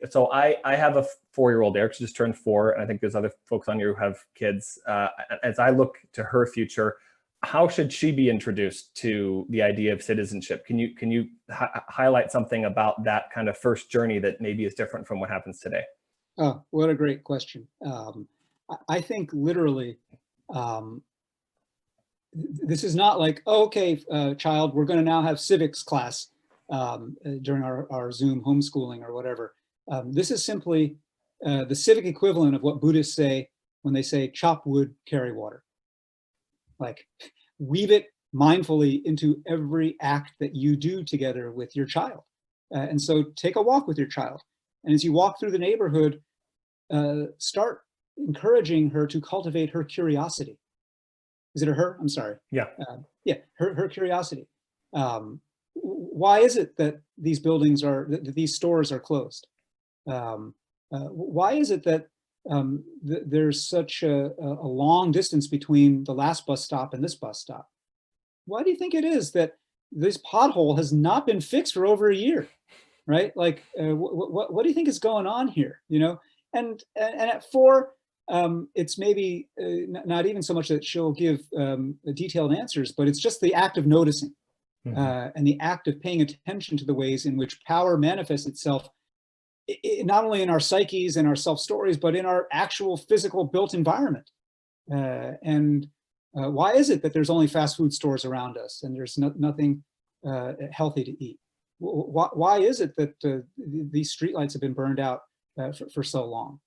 so I have a 4-year-old. Eric just turned 4, and I think there's other folks on here who have kids. As I look to her future, how should she be introduced to the idea of citizenship? Can you highlight something about that kind of first journey that maybe is different from what happens today? Oh, what a great question. I think literally, this is not like, oh, okay, child, we're going to now have civics class during our Zoom homeschooling or whatever. This is simply the civic equivalent of what Buddhists say when they say chop wood, carry water. Like, weave it mindfully into every act that you do together with your child. And so take a walk with your child. And as you walk through the neighborhood, start encouraging her to cultivate her curiosity. Is it a her? I'm sorry. Yeah. Yeah, her curiosity. Why is it that these buildings that these stores are closed? Why is it that there's such a long distance between the last bus stop and this bus stop? Why do you think it is that this pothole has not been fixed for over a year, right? Like, what do you think is going on here? You know, and at 4, it's maybe not even so much that she'll give detailed answers, but it's just the act of noticing and the act of paying attention to the ways in which power manifests itself, not only in our psyches and our self-stories, but in our actual physical built environment. Why is it that there's only fast food stores around us and there's nothing healthy to eat? Why is it that these streetlights have been burned out for so long?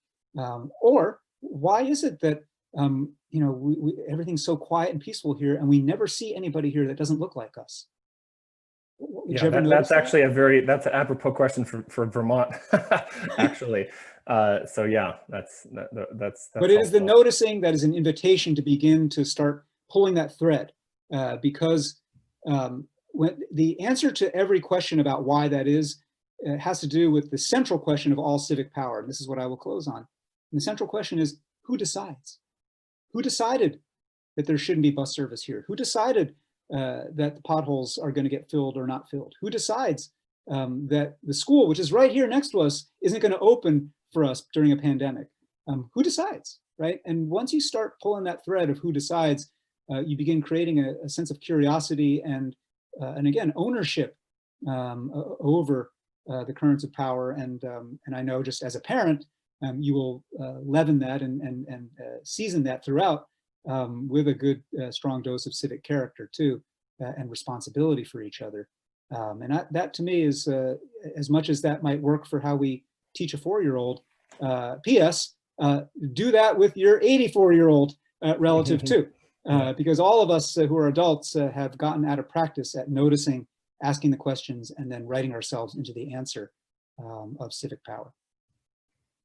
Or why is it that you know, everything's so quiet and peaceful here, and we never see anybody here that doesn't look like us? Yeah, that's actually that's an apropos question for Vermont, actually. So yeah, that's But it is the noticing that is an invitation to begin to start pulling that thread, because when the answer to every question about why that is has to do with the central question of all civic power. And this is what I will close on. And the central question is, who decides? Who decided that there shouldn't be bus service here? Who decided that the potholes are going to get filled or not filled? Who decides that the school, which is right here next to us, isn't going to open for us during a pandemic? Who decides, right? And once you start pulling that thread of who decides, you begin creating a sense of curiosity and again, ownership over the currents of power. And I know, just as a parent, you will leaven that and season that throughout with a good, strong dose of civic character too, and responsibility for each other. And that to me is, as much as that might work for how we teach a 4-year-old, P.S., do that with your 84-year-old relative too, because all of us who are adults have gotten out of practice at noticing, asking the questions, and then writing ourselves into the answer of civic power.